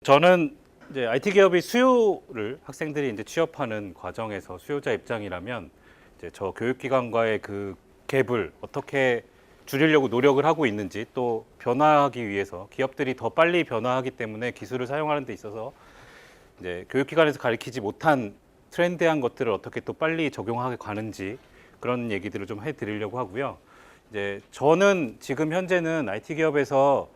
저는 이제 IT 기업의 수요를 학생들이 이제 취업하는 과정에서 수요자 입장이라면 이제 저 교육기관과의 그 갭을 어떻게 줄이려고 노력을 하고 있는지, 또 변화하기 위해서 기업들이 더 빨리 변화하기 때문에 기술을 사용하는 데 있어서 이제 교육기관에서 가르치지 못한 트렌디한 것들을 어떻게 또 빨리 적용하게 가는지, 그런 얘기들을 좀 해드리려고 하고요. 이제 저는 지금 현재는 IT 기업에서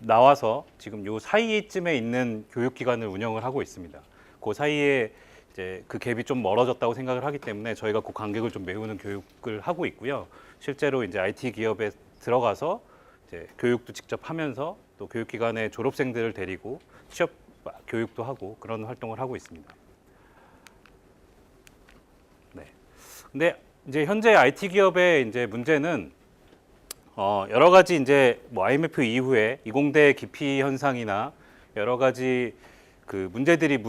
나와서 지금 요 사이쯤에 있는 교육기관을 운영을 하고 있습니다. 그 사이에 이제 그 갭이 좀 멀어졌다고 생각을 하기 때문에 저희가 그 간격을 좀 메우는 교육을 하고 있고요. 실제로 이제 IT 기업에 들어가서 이제 교육도 직접 하면서 또 교육기관의 졸업생들을 데리고 취업 교육도 하고 그런 활동을 하고 있습니다. 네. 근데 이제 현재 IT 기업의 이제 문제는 여러 가지 이제 뭐 IMF 이후에 이공대 기피 현상이나 여러 가지 그 문제들이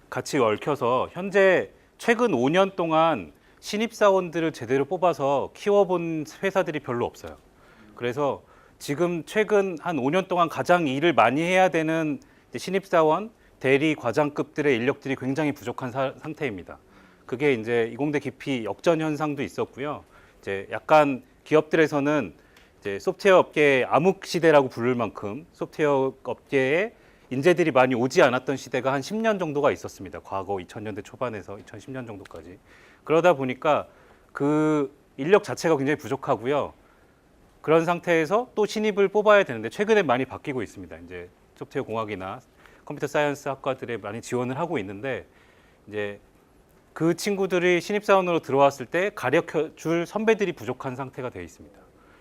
같이 얽혀서 현재 최근 5년 동안 신입사원들을 제대로 뽑아서 키워본 회사들이 별로 없어요. 그래서 지금 최근 한 5년 동안 가장 일을 많이 해야 되는 신입사원, 대리, 과장급들의 인력들이 굉장히 부족한 상태입니다. 그게 이제 이공대 기피 역전 현상도 있었고요. 이제 약간 기업들에서는 이제 소프트웨어 업계의 암흑 시대라고 부를 만큼 소프트웨어 업계에 인재들이 많이 오지 않았던 시대가 한 10년 정도가 있었습니다. 과거 2000년대 초반에서 2010년 정도까지. 그러다 보니까 그 인력 자체가 굉장히 부족하고요. 그런 상태에서 또 신입을 뽑아야 되는데 최근에 많이 바뀌고 있습니다. 이제 소프트웨어 공학이나 컴퓨터 사이언스 학과들에 많이 지원을 하고 있는데 이제 그 친구들이 신입사원으로 들어왔을 때 가르쳐줄 선배들이 부족한 상태가 되어 있습니다.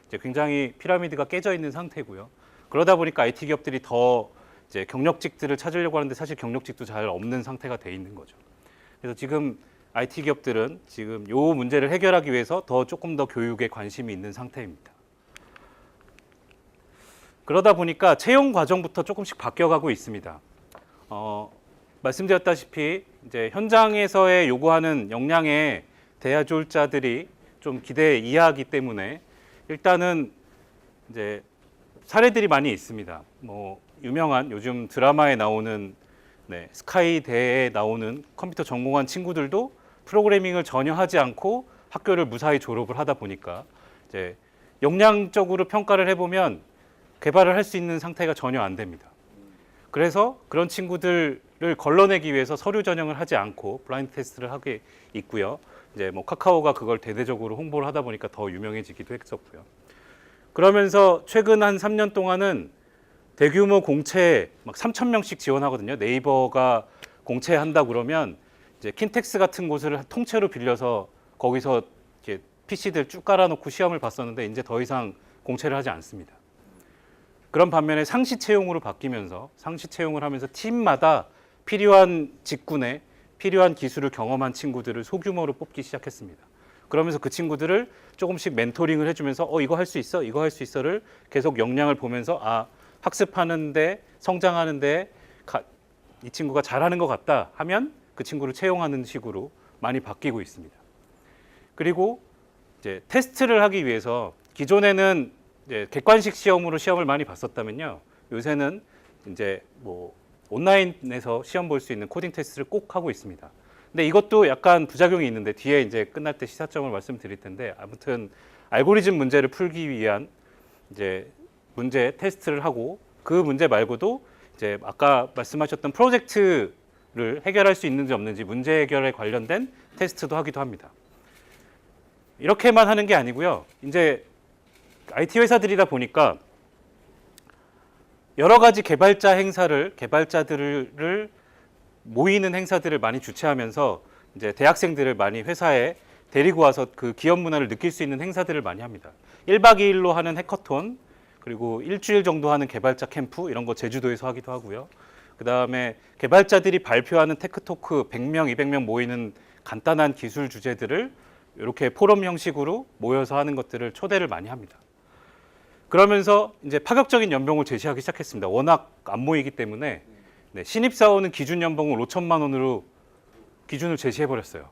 이제 굉장히 피라미드가 깨져 있는 상태고요. 그러다 보니까 IT 기업들이 더 이제 경력직들을 찾으려고 하는데 사실 경력직도 잘 없는 상태가 돼 있는 거죠. 그래서 지금 IT 기업들은 지금 요 문제를 해결하기 위해서 조금 더 교육에 관심이 있는 상태입니다. 그러다 보니까 채용 과정부터 조금씩 바뀌어가고 있습니다. 말씀드렸다시피 이제 현장에서의 요구하는 역량에 대해줄 자들이 좀 기대 이하이기 때문에 일단은 이제 사례들이 많이 있습니다. 뭐 유명한 요즘 드라마에 나오는 스카이대에 나오는 컴퓨터 전공한 친구들도 프로그래밍을 전혀 하지 않고 학교를 무사히 졸업을 하다 보니까 이제 역량적으로 평가를 해보면 개발을 할 수 있는 상태가 전혀 안 됩니다. 그래서 그런 친구들을 걸러내기 위해서 서류 전형을 하지 않고 블라인드 테스트를 하게 있고요. 이제 뭐 카카오가 그걸 대대적으로 홍보를 하다 보니까 더 유명해지기도 했었고요. 그러면서 최근 한 3년 동안은 대규모 공채 막 3,000명씩 지원하거든요. 네이버가 공채한다 그러면 이제 킨텍스 같은 곳을 통째로 빌려서 거기서 이렇게 PC들 쭉 깔아놓고 시험을 봤었는데 이제 더 이상 공채를 하지 않습니다. 그런 반면에 상시 채용으로 바뀌면서 상시 채용을 하면서 팀마다 필요한 직군에 필요한 기술을 경험한 친구들을 소규모로 뽑기 시작했습니다. 그러면서 그 친구들을 조금씩 멘토링을 해주면서 이거 할 수 있어? 이거 할 수 있어?를 계속 역량을 보면서 학습하는데 성장하는데 이 친구가 잘하는 것 같다 하면 그 친구를 채용하는 식으로 많이 바뀌고 있습니다. 그리고 이제 테스트를 하기 위해서 기존에는 이제 객관식 시험으로 시험을 많이 봤었다면요. 요새는 이제 뭐 온라인에서 시험 볼 수 있는 코딩 테스트를 꼭 하고 있습니다. 근데 이것도 약간 부작용이 있는데 뒤에 이제 끝날 때 시사점을 말씀드릴 텐데 아무튼 알고리즘 문제를 풀기 위한 이제 문제 테스트를 하고 그 문제 말고도 이제 아까 말씀하셨던 프로젝트를 해결할 수 있는지 없는지 문제 해결에 관련된 테스트도 하기도 합니다. 이렇게만 하는 게 아니고요. 이제 IT 회사들이다 보니까 여러 가지 개발자들을 모이는 행사들을 많이 주최하면서 이제 대학생들을 많이 회사에 데리고 와서 그 기업 문화를 느낄 수 있는 행사들을 많이 합니다. 1박 2일로 하는 해커톤, 그리고 일주일 정도 하는 개발자 캠프 이런 거 제주도에서 하기도 하고요. 그다음에 개발자들이 발표하는 테크토크 100명, 200명 모이는 간단한 기술 주제들을 이렇게 포럼 형식으로 모여서 하는 것들을 초대를 많이 합니다. 그러면서 이제 파격적인 연봉을 제시하기 시작했습니다. 워낙 안 모이기 때문에 신입사원은 기준 연봉을 5천만 원으로 기준을 제시해버렸어요.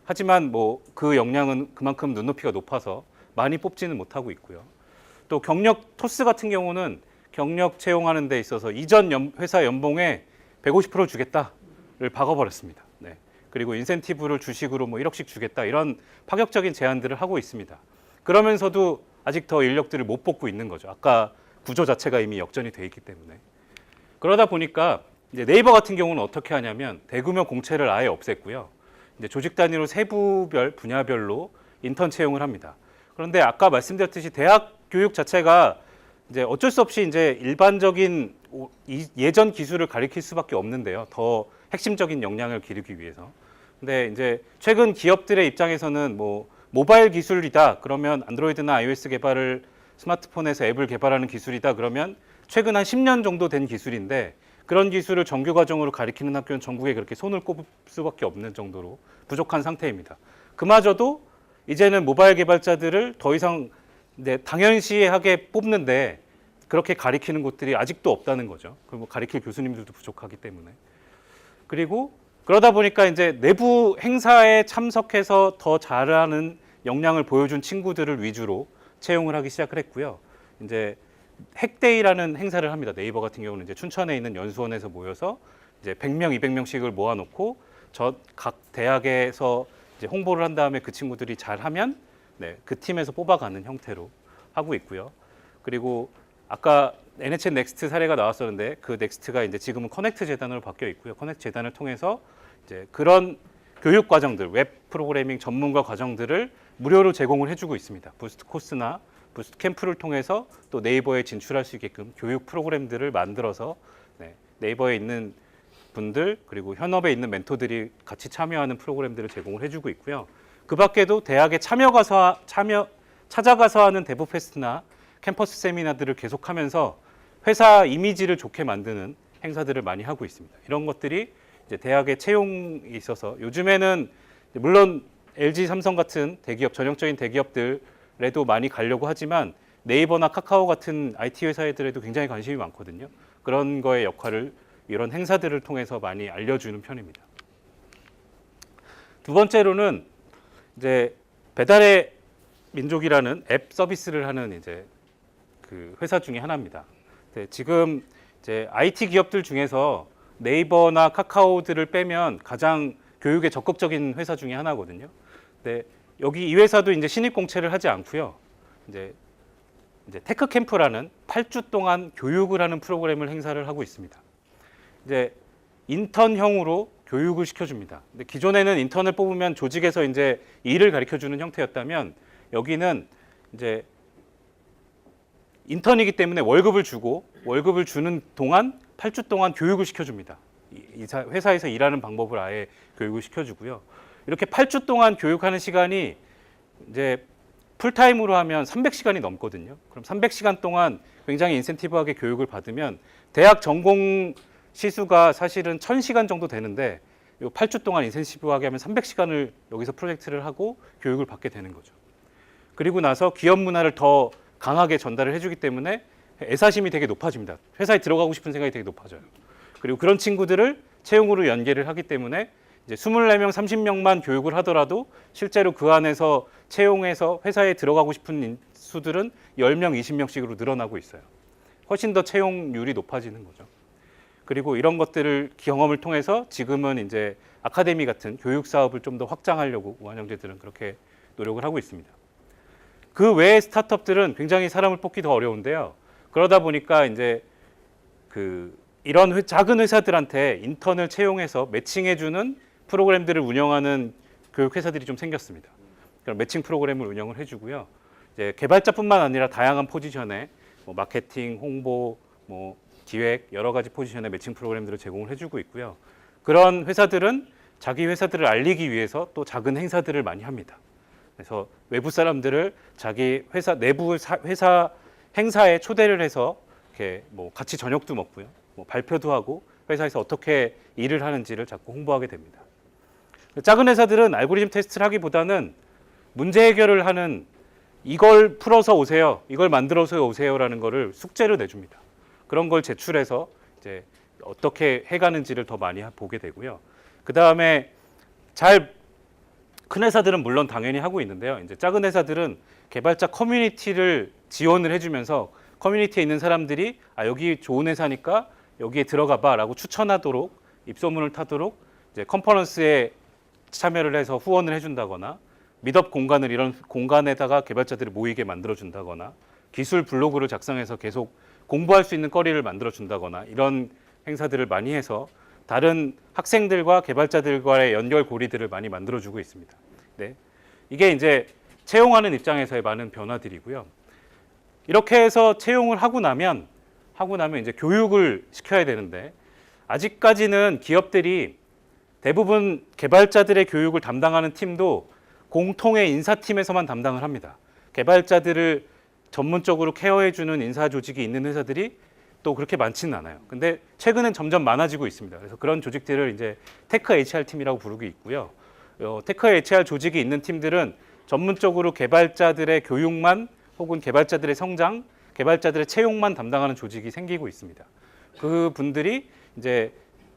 하지만 뭐 그 역량은 그만큼 눈높이가 높아서 많이 뽑지는 못하고 있고요. 또 경력 토스 같은 경우는 경력 채용하는 데 있어서 이전 회사 연봉의 150% 주겠다를 박아버렸습니다. 네. 그리고 인센티브를 주식으로 뭐 1억씩 주겠다 이런 파격적인 제안들을 하고 있습니다. 그러면서도 아직 더 인력들을 못 뽑고 있는 거죠. 아까 구조 자체가 이미 역전이 돼 있기 때문에. 그러다 보니까 이제 네이버 같은 경우는 어떻게 하냐면 대규모 공채를 아예 없앴고요. 이제 조직 단위로 세부별 분야별로 인턴 채용을 합니다. 그런데 아까 말씀드렸듯이 대학 교육 자체가 이제 어쩔 수 없이 이제 일반적인 예전 기술을 가리킬 수밖에 없는데요. 더 핵심적인 역량을 기르기 위해서. 근데 이제 최근 기업들의 입장에서는 뭐 모바일 기술이다 그러면 안드로이드나 iOS 개발을 스마트폰에서 앱을 개발하는 기술이다 그러면 최근 한 10년 정도 된 기술인데 그런 기술을 정규 과정으로 가리키는 학교는 전국에 그렇게 손을 꼽을 수밖에 없는 정도로 부족한 상태입니다. 그마저도 이제는 모바일 개발자들을 더 이상 당연시하게 뽑는데 그렇게 가리키는 곳들이 아직도 없다는 거죠. 그리고 가리킬 교수님들도 부족하기 때문에. 그리고 그러다 보니까 이제 내부 행사에 참석해서 더 잘하는 역량을 보여준 친구들을 위주로 채용을 하기 시작을 했고요. 이제 핵데이라는 행사를 합니다. 네이버 같은 경우는 이제 춘천에 있는 연수원에서 모여서 이제 100명, 200명씩을 모아놓고 각 대학에서 이제 홍보를 한 다음에 그 친구들이 잘하면 그 팀에서 뽑아가는 형태로 하고 있고요. 그리고 아까 NHN 넥스트 사례가 나왔었는데 그 넥스트가 이제 지금은 커넥트 재단으로 바뀌어 있고요. 커넥트 재단을 통해서 이제 그런 교육 과정들, 웹 프로그래밍 전문가 과정들을 무료로 제공을 해주고 있습니다. 부스트 코스나 부스트 캠프를 통해서 또 네이버에 진출할 수 있게끔 교육 프로그램들을 만들어서 네이버에 있는 분들 그리고 현업에 있는 멘토들이 같이 참여하는 프로그램들을 제공을 해주고 있고요. 그 밖에도 대학에 찾아가서 하는 데브 페스트나 캠퍼스 세미나들을 계속하면서 회사 이미지를 좋게 만드는 행사들을 많이 하고 있습니다. 이런 것들이 이제 대학의 채용에 있어서 요즘에는 물론 LG, 삼성 같은 대기업, 전형적인 대기업들에도 많이 가려고 하지만 네이버나 카카오 같은 IT 회사들에도 굉장히 관심이 많거든요. 그런 거의 역할을 이런 행사들을 통해서 많이 알려주는 편입니다. 두 번째로는 이제 배달의 민족이라는 앱 서비스를 하는 이제 그 회사 중에 하나입니다. 지금 이제 IT 기업들 중에서 네이버나 카카오들을 빼면 가장 교육에 적극적인 회사 중에 하나거든요. 근데 여기 이 회사도 이제 신입 공채를 하지 않고요. 이제 테크 캠프라는 8주 동안 교육을 하는 프로그램을 행사를 하고 있습니다. 이제 인턴형으로 교육을 시켜줍니다. 근데 기존에는 인턴을 뽑으면 조직에서 이제 일을 가르쳐주는 형태였다면 여기는 이제 인턴이기 때문에 월급을 주고 월급을 주는 동안 8주 동안 교육을 시켜줍니다. 회사에서 일하는 방법을 아예 교육을 시켜주고요. 이렇게 8주 동안 교육하는 시간이 이제 풀타임으로 하면 300시간이 넘거든요. 그럼 300시간 동안 굉장히 인센티브하게 교육을 받으면 대학 전공 시수가 사실은 1000시간 정도 되는데 이 8주 동안 인센티브하게 하면 300시간을 여기서 프로젝트를 하고 교육을 받게 되는 거죠. 그리고 나서 기업 문화를 더 강하게 전달을 해주기 때문에 애사심이 되게 높아집니다. 회사에 들어가고 싶은 생각이 되게 높아져요. 그리고 그런 친구들을 채용으로 연계를 하기 때문에 이제 24명, 30명만 교육을 하더라도 실제로 그 안에서 채용해서 회사에 들어가고 싶은 수들은 10명, 20명씩으로 늘어나고 있어요. 훨씬 더 채용률이 높아지는 거죠. 그리고 이런 것들을 경험을 통해서 지금은 이제 아카데미 같은 교육 사업을 좀 더 확장하려고 우한영재들은 그렇게 노력을 하고 있습니다. 그 외의 스타트업들은 굉장히 사람을 뽑기 더 어려운데요. 그러다 보니까 이제 이런 작은 회사들한테 인턴을 채용해서 매칭해주는 프로그램들을 운영하는 교육 회사들이 좀 생겼습니다. 그럼 매칭 프로그램을 운영을 해주고요. 이제 개발자뿐만 아니라 다양한 포지션에 뭐 마케팅, 홍보, 뭐 기획 여러 가지 포지션에 매칭 프로그램들을 제공을 해주고 있고요. 그런 회사들은 자기 회사들을 알리기 위해서 또 작은 행사들을 많이 합니다. 그래서 외부 사람들을 자기 회사 내부 회사 행사에 초대를 해서 이렇게 뭐 같이 저녁도 먹고요, 뭐 발표도 하고 회사에서 어떻게 일을 하는지를 자꾸 홍보하게 됩니다. 작은 회사들은 알고리즘 테스트를 하기보다는 문제 해결을 하는 이걸 풀어서 오세요, 이걸 만들어서 오세요라는 거를 숙제를 내줍니다. 그런 걸 제출해서 이제 어떻게 해가는지를 더 많이 보게 되고요. 그 다음에 큰 회사들은 물론 당연히 하고 있는데요. 이제 작은 회사들은 개발자 커뮤니티를 지원을 해주면서 커뮤니티에 있는 사람들이 여기 좋은 회사니까 여기에 들어가봐라고 추천하도록 입소문을 타도록 이제 컨퍼런스에 참여를 해서 후원을 해준다거나 미덥 공간을 이런 공간에다가 개발자들이 모이게 만들어준다거나 기술 블로그를 작성해서 계속 공부할 수 있는 거리를 만들어준다거나 이런 행사들을 많이 해서 다른 학생들과 개발자들과의 연결고리들을 많이 만들어주고 있습니다. 네. 이게 이제 채용하는 입장에서의 많은 변화들이고요. 이렇게 해서 채용을 하고 나면 이제 교육을 시켜야 되는데 아직까지는 기업들이 대부분 개발자들의 교육을 담당하는 팀도 공통의 인사팀에서만 담당을 합니다. 개발자들을 전문적으로 케어해주는 인사 조직이 있는 회사들이 또 그렇게 많지는 않아요. 근데 최근엔 점점 많아지고 있습니다. 그래서 그런 조직들을 이제 테크 HR 팀이라고 부르고 있고요. 테크 HR 조직이 있는 팀들은 전문적으로 개발자들의 교육만 혹은 개발자들의 성장, 개발자들의 채용만 담당하는 조직이 생기고 있습니다. 그 분들이 이제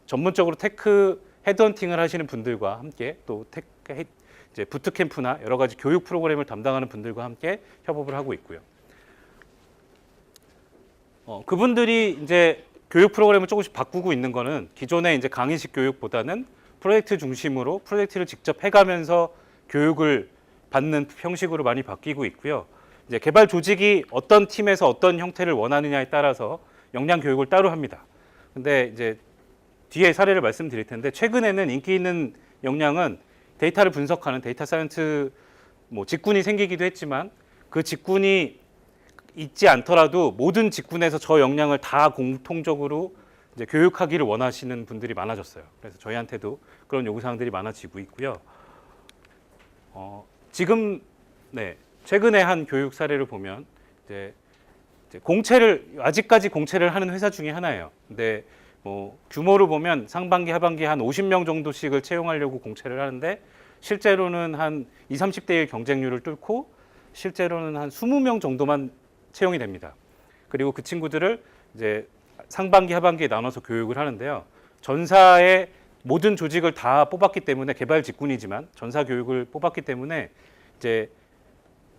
전문적으로 테크 헤드헌팅을 하시는 분들과 함께 또 테크 이제 부트캠프나 여러 가지 교육 프로그램을 담당하는 분들과 함께 협업을 하고 있고요. 그분들이 이제 교육 프로그램을 조금씩 바꾸고 있는 거는 기존의 이제 강의식 교육보다는 프로젝트 중심으로 프로젝트를 직접 해가면서 교육을 받는 형식으로 많이 바뀌고 있고요. 이제 개발 조직이 어떤 팀에서 어떤 형태를 원하느냐에 따라서 역량 교육을 따로 합니다. 근데 이제 뒤에 사례를 말씀드릴 텐데 최근에는 인기 있는 역량은 데이터를 분석하는 데이터 사이언스 뭐 직군이 생기기도 했지만 그 직군이 있지 않더라도 모든 직군에서 저 역량을 다 공통적으로 이제 교육하기를 원하시는 분들이 많아졌어요. 그래서 저희한테도 그런 요구사항들이 많아지고 있고요. 지금 최근에 한 교육 사례를 보면 이제 아직까지 공채를 하는 회사 중에 하나예요. 근데 뭐 규모로 보면 상반기 하반기 한 50명 정도씩을 채용하려고 공채를 하는데 실제로는 한 20, 30대 1 경쟁률을 뚫고 실제로는 한 20명 정도만 채용이 됩니다. 그리고 그 친구들을 이제 상반기 하반기에 나눠서 교육을 하는데요. 전사의 모든 조직을 다 뽑았기 때문에 개발 직군이지만 전사 교육을 뽑았기 때문에 이제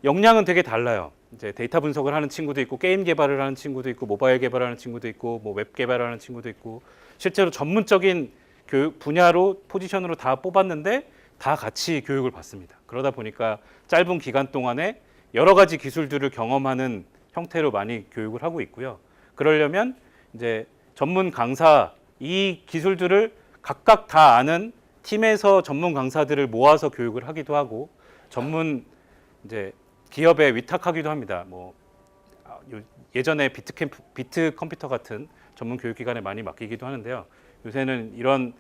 역량은 되게 달라요. 이제 데이터 분석을 하는 친구도 있고 게임 개발을 하는 친구도 있고 모바일 개발을 하는 친구도 있고 뭐 웹 개발을 하는 친구도 있고 실제로 전문적인 교육 분야로 포지션으로 다 뽑았는데 다 같이 교육을 받습니다. 그러다 보니까 짧은 기간 동안에 여러 가지 기술들을 경험하는 형태로 많이 교육을 하고 있고요. 그러려면 이제 전문 강사 이 기술들을 각각 다 아는 팀에서 전문 강사들을 모아서 교육을 하기도 하고 전문 이제 기업에 위탁하기도 합니다. 뭐 예전에 비트 컴퓨터 같은 전문 교육기관에 많이 맡기기도 하는데요. 요새는 이런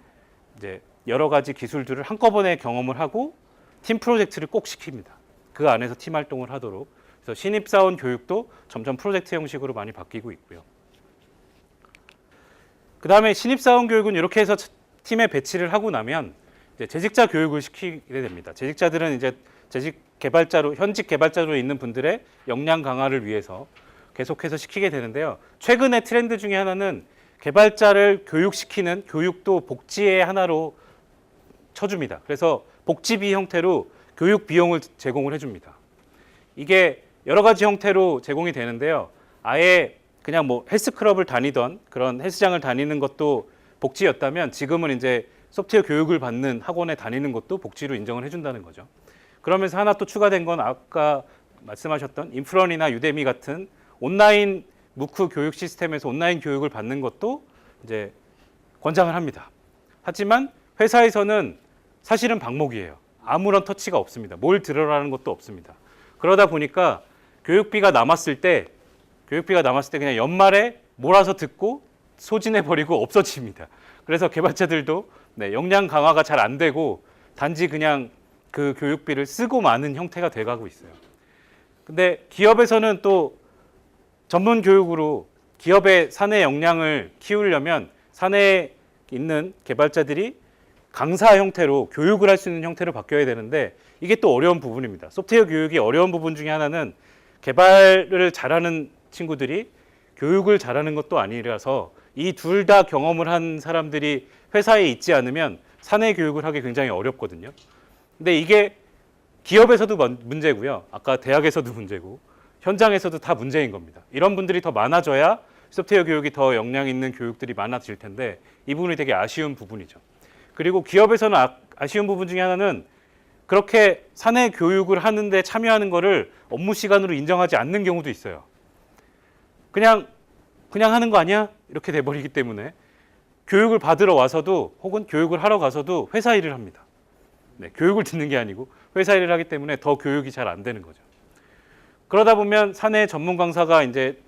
이제 여러 가지 기술들을 한꺼번에 경험을 하고 팀 프로젝트를 꼭 시킵니다. 그 안에서 팀 활동을 하도록. 그래서 신입사원 교육도 점점 프로젝트 형식으로 많이 바뀌고 있고요. 그 다음에 신입사원 교육은 이렇게 해서 팀에 배치를 하고 나면 이제 재직자 교육을 시키게 됩니다. 재직자들은 이제 현직 개발자로 있는 분들의 역량 강화를 위해서 계속해서 시키게 되는데요. 최근의 트렌드 중에 하나는 개발자를 교육시키는 교육도 복지의 하나로 쳐줍니다. 그래서 복지비 형태로 교육 비용을 제공을 해줍니다. 이게 여러 가지 형태로 제공이 되는데요. 아예 그냥 뭐 헬스클럽을 다니던 그런 헬스장을 다니는 것도 복지였다면 지금은 이제 소프트웨어 교육을 받는 학원에 다니는 것도 복지로 인정을 해준다는 거죠. 그러면서 하나 또 추가된 건 아까 말씀하셨던 인프런이나 유데미 같은 온라인 무크 교육 시스템에서 온라인 교육을 받는 것도 이제 권장을 합니다. 하지만 회사에서는 사실은 방목이에요. 아무런 터치가 없습니다. 뭘 들으라는 것도 없습니다. 그러다 보니까 교육비가 남았을 때 그냥 연말에 몰아서 듣고 소진해버리고 없어집니다. 그래서 개발자들도 역량 강화가 잘 안 되고 단지 그냥 그 교육비를 쓰고 마는 형태가 돼가고 있어요. 근데 기업에서는 또 전문 교육으로 기업의 사내 역량을 키우려면 사내에 있는 개발자들이 강사 형태로 교육을 할 수 있는 형태로 바뀌어야 되는데 이게 또 어려운 부분입니다. 소프트웨어 교육이 어려운 부분 중에 하나는 개발을 잘하는 친구들이 교육을 잘하는 것도 아니라서 이 둘 다 경험을 한 사람들이 회사에 있지 않으면 사내 교육을 하기 굉장히 어렵거든요. 근데 이게 기업에서도 문제고요. 아까 대학에서도 문제고 현장에서도 다 문제인 겁니다. 이런 분들이 더 많아져야 소프트웨어 교육이 더 역량 있는 교육들이 많아질 텐데 이 부분이 되게 아쉬운 부분이죠. 그리고 기업에서는 아쉬운 부분 중에 하나는 그렇게 사내 교육을 하는데 참여하는 거를 업무 시간으로 인정하지 않는 경우도 있어요. 그냥 하는 거 아니야? 이렇게 돼버리기 때문에 교육을 받으러 와서도 혹은 교육을 하러 가서도 회사 일을 합니다. 네, 교육을 듣는 게 아니고 회사 일을 하기 때문에 더 교육이 잘 안 되는 거죠. 그러다 보면 사내 전문 강사가 이제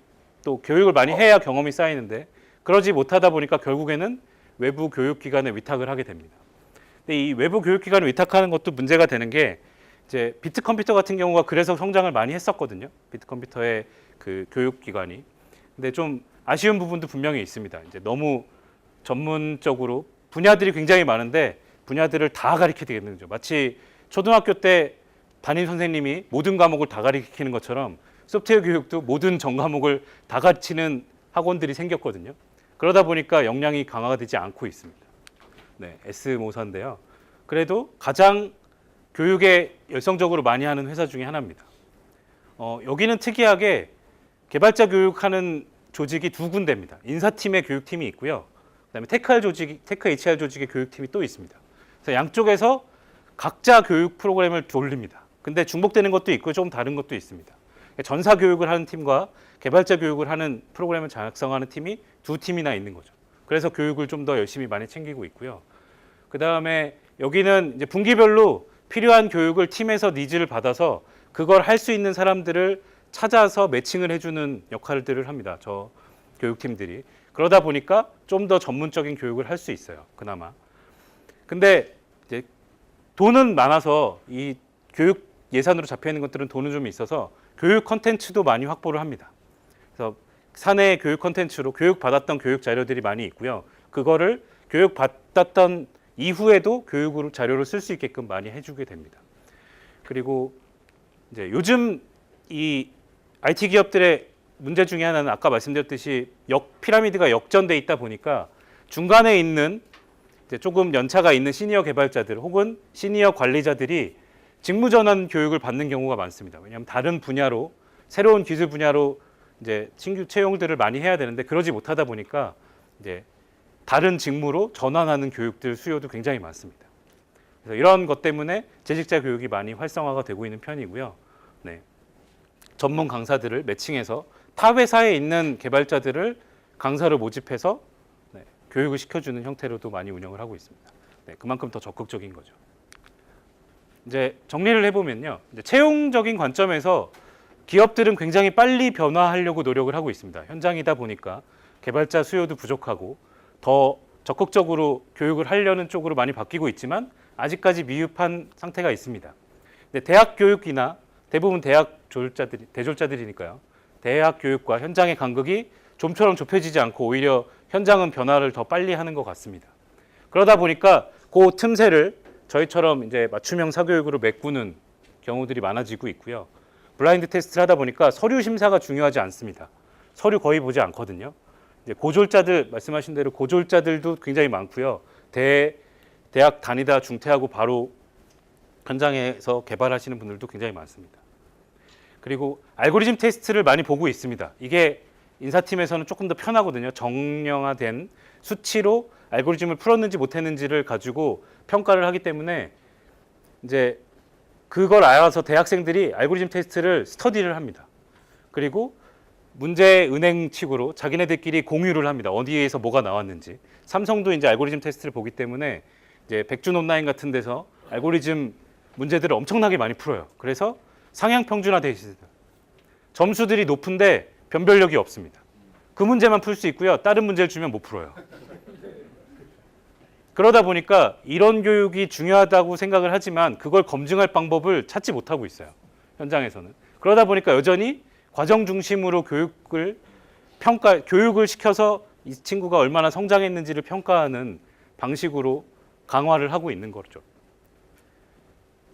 또 교육을 많이 해야 경험이 쌓이는데 그러지 못하다 보니까 결국에는 외부 교육기관에 위탁을 하게 됩니다. 근데 이 외부 교육기관을 위탁하는 것도 문제가 되는 게 이제 비트컴퓨터 같은 경우가 그래서 성장을 많이 했었거든요. 비트컴퓨터의 그 교육기관이. 근데 좀 아쉬운 부분도 분명히 있습니다. 이제 너무 전문적으로 분야들이 굉장히 많은데 분야들을 다 가르치게 되는 거죠. 마치 초등학교 때 담임 선생님이 모든 과목을 다 가르치는 것처럼 소프트웨어 교육도 모든 전 과목을 다 가르치는 학원들이 생겼거든요. 그러다 보니까 역량이 강화가 되지 않고 있습니다. 네, S모사인데요. 그래도 가장 교육에 열성적으로 많이 하는 회사 중에 하나입니다. 여기는 특이하게 개발자 교육하는 조직이 두 군데입니다. 인사팀의 교육팀이 있고요. 그다음에 테크 HR 조직의 교육팀이 또 있습니다. 그래서 양쪽에서 각자 교육 프로그램을 돌립니다. 근데 중복되는 것도 있고 좀 다른 것도 있습니다. 전사 교육을 하는 팀과 개발자 교육을 하는 프로그램을 작성하는 팀이 두 팀이나 있는 거죠. 그래서 교육을 좀 더 열심히 많이 챙기고 있고요. 그다음에 여기는 이제 분기별로 필요한 교육을 팀에서 니즈를 받아서 그걸 할 수 있는 사람들을 찾아서 매칭을 해주는 역할들을 합니다. 저 교육팀들이. 그러다 보니까 좀 더 전문적인 교육을 할 수 있어요. 그나마. 근데 이제 돈은 많아서 이 교육 예산으로 잡혀 있는 것들은 돈은 좀 있어서 교육 컨텐츠도 많이 확보를 합니다. 그래서 사내 교육 컨텐츠로 교육 받았던 교육 자료들이 많이 있고요. 그거를 교육 받았던 이후에도 교육으로 자료를 쓸 수 있게끔 많이 해주게 됩니다. 그리고 이제 요즘 이 IT 기업들의 문제 중에 하나는 아까 말씀드렸듯이 피라미드가 역전돼 있다 보니까 중간에 있는 이제 조금 연차가 있는 시니어 개발자들 혹은 시니어 관리자들이 직무 전환 교육을 받는 경우가 많습니다. 왜냐하면 다른 분야로 새로운 기술 분야로 이제 신규 채용들을 많이 해야 되는데 그러지 못하다 보니까 이제 다른 직무로 전환하는 교육들 수요도 굉장히 많습니다. 그래서 이런 것 때문에 재직자 교육이 많이 활성화가 되고 있는 편이고요. 네. 전문 강사들을 매칭해서 타 회사에 있는 개발자들을 강사로 모집해서 네, 교육을 시켜주는 형태로도 많이 운영을 하고 있습니다. 네, 그만큼 더 적극적인 거죠. 이제 정리를 해보면요, 이제 채용적인 관점에서 기업들은 굉장히 빨리 변화하려고 노력을 하고 있습니다. 현장이다 보니까 개발자 수요도 부족하고 더 적극적으로 교육을 하려는 쪽으로 많이 바뀌고 있지만 아직까지 미흡한 상태가 있습니다. 근데 대학 교육이나 대부분 대학 대졸자들이니까요. 대학 교육과 현장의 간극이 좀처럼 좁혀지지 않고 오히려 현장은 변화를 더 빨리 하는 것 같습니다. 그러다 보니까 그 틈새를 저희처럼 이제 맞춤형 사교육으로 메꾸는 경우들이 많아지고 있고요. 블라인드 테스트를 하다 보니까 서류 심사가 중요하지 않습니다. 서류 거의 보지 않거든요. 이제 고졸자들 말씀하신 대로 고졸자들도 굉장히 많고요. 대학 다니다 중퇴하고 바로 현장에서 개발하시는 분들도 굉장히 많습니다. 그리고 알고리즘 테스트를 많이 보고 있습니다. 이게 인사팀에서는 조금 더 편하거든요. 정량화된 수치로 알고리즘을 풀었는지 못했는지를 가지고 평가를 하기 때문에 이제 그걸 알아서 대학생들이 알고리즘 테스트를 스터디를 합니다. 그리고 문제 은행식으로 자기네들끼리 공유를 합니다. 어디에서 뭐가 나왔는지. 삼성도 이제 알고리즘 테스트를 보기 때문에 이제 백준 온라인 같은 데서 알고리즘 문제들을 엄청나게 많이 풀어요. 그래서 상향 평준화되어 있습니다. 점수들이 높은데 변별력이 없습니다. 그 문제만 풀 수 있고요. 다른 문제를 주면 못 풀어요. 그러다 보니까 이런 교육이 중요하다고 생각을 하지만 그걸 검증할 방법을 찾지 못하고 있어요. 현장에서는. 그러다 보니까 여전히 과정 중심으로 교육을 시켜서 이 친구가 얼마나 성장했는지를 평가하는 방식으로 강화를 하고 있는 거죠.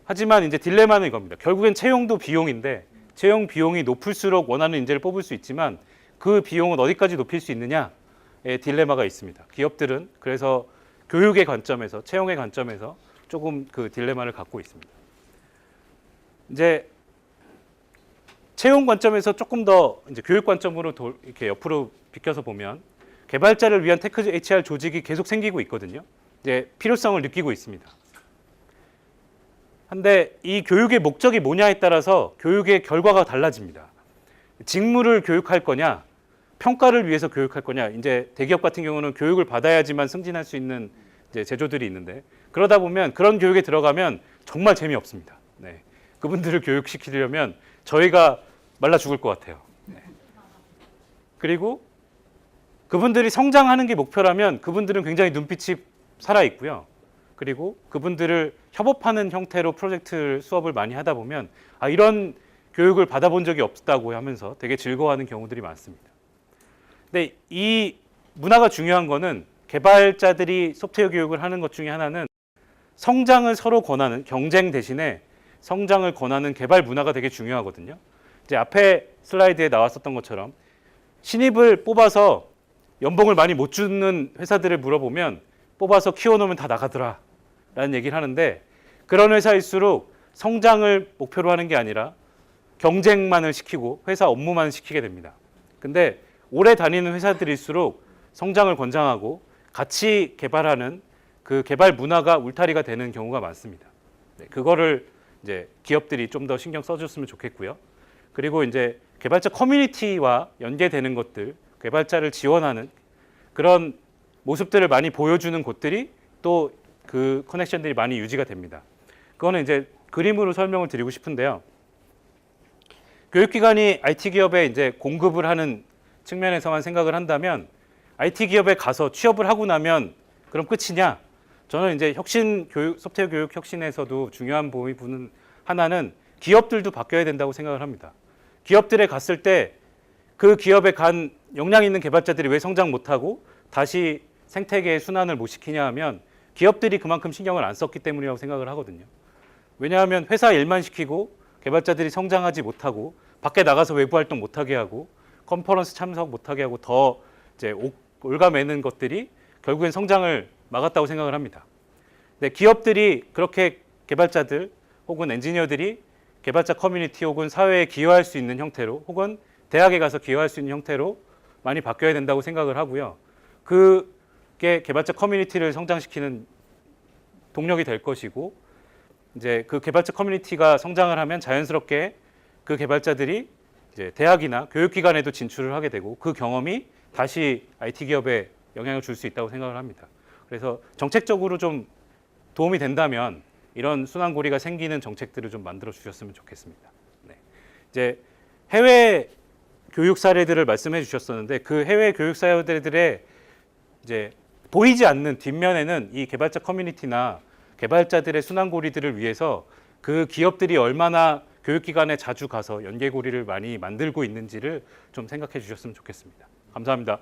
하지만 이제 딜레마는 이겁니다. 결국엔 채용도 비용인데 채용 비용이 높을수록 원하는 인재를 뽑을 수 있지만 그 비용은 어디까지 높일 수 있느냐의 딜레마가 있습니다. 기업들은 그래서 교육의 관점에서 채용의 관점에서 조금 그 딜레마를 갖고 있습니다. 이제 채용 관점에서 조금 더 이제 교육 관점으로 이렇게 옆으로 비켜서 보면 개발자를 위한 테크 HR 조직이 계속 생기고 있거든요. 이제 필요성을 느끼고 있습니다. 한데 이 교육의 목적이 뭐냐에 따라서 교육의 결과가 달라집니다. 직무를 교육할 거냐, 평가를 위해서 교육할 거냐. 이제 대기업 같은 경우는 교육을 받아야지만 승진할 수 있는 이제 제조들이 있는데 그러다 보면 그런 교육에 들어가면 정말 재미없습니다. 네. 그분들을 교육시키려면 저희가 말라 죽을 것 같아요. 네. 그리고 그분들이 성장하는 게 목표라면 그분들은 굉장히 눈빛이 살아 있고요. 그리고 그분들을 협업하는 형태로 프로젝트 수업을 많이 하다 보면 이런 교육을 받아본 적이 없다고 하면서 되게 즐거워하는 경우들이 많습니다. 근데 이 문화가 중요한 거는 개발자들이 소프트웨어 교육을 하는 것 중에 하나는 성장을 서로 권하는 경쟁 대신에 성장을 권하는 개발 문화가 되게 중요하거든요. 이제 앞에 슬라이드에 나왔었던 것처럼 신입을 뽑아서 연봉을 많이 못 주는 회사들을 물어보면 뽑아서 키워놓으면 다 나가더라 라는 얘기를 하는데 그런 회사일수록 성장을 목표로 하는 게 아니라 경쟁만을 시키고 회사 업무만 시키게 됩니다. 근데 오래 다니는 회사들일수록 성장을 권장하고 같이 개발하는 그 개발 문화가 울타리가 되는 경우가 많습니다. 네, 그거를 이제 기업들이 좀 더 신경 써줬으면 좋겠고요. 그리고 이제 개발자 커뮤니티와 연계되는 것들, 개발자를 지원하는 그런 모습들을 많이 보여주는 곳들이 또 그 커넥션들이 많이 유지가 됩니다. 그거는 이제 그림으로 설명을 드리고 싶은데요. 교육기관이 IT 기업에 이제 공급을 하는 측면에서만 생각을 한다면 IT 기업에 가서 취업을 하고 나면 그럼 끝이냐? 저는 이제 혁신 교육, 소프트웨어 교육 혁신에서도 중요한 부분 하나는 기업들도 바뀌어야 된다고 생각을 합니다. 기업들에 갔을 때 그 기업에 간 역량 있는 개발자들이 왜 성장 못하고 다시 생태계의 순환을 못 시키냐 하면 기업들이 그만큼 신경을 안 썼기 때문이라고 생각을 하거든요. 왜냐하면 회사 일만 시키고 개발자들이 성장하지 못하고 밖에 나가서 외부 활동 못하게 하고 컨퍼런스 참석 못하게 하고 더 이제 올가매는 것들이 결국엔 성장을 막았다고 생각을 합니다. 근데 기업들이 그렇게 개발자들 혹은 엔지니어들이 개발자 커뮤니티 혹은 사회에 기여할 수 있는 형태로 혹은 대학에 가서 기여할 수 있는 형태로 많이 바뀌어야 된다고 생각을 하고요. 그게 개발자 커뮤니티를 성장시키는 동력이 될 것이고 이제 그 개발자 커뮤니티가 성장을 하면 자연스럽게 그 개발자들이 이제 대학이나 교육기관에도 진출을 하게 되고 그 경험이 다시 IT 기업에 영향을 줄 수 있다고 생각을 합니다. 그래서 정책적으로 좀 도움이 된다면 이런 순환고리가 생기는 정책들을 좀 만들어 주셨으면 좋겠습니다. 네. 이제 해외 교육 사례들을 말씀해 주셨었는데 그 해외 교육 사례들의 이제 보이지 않는 뒷면에는 이 개발자 커뮤니티나 개발자들의 순환고리들을 위해서 그 기업들이 얼마나 교육기관에 자주 가서 연계고리를 많이 만들고 있는지를 좀 생각해 주셨으면 좋겠습니다. 감사합니다.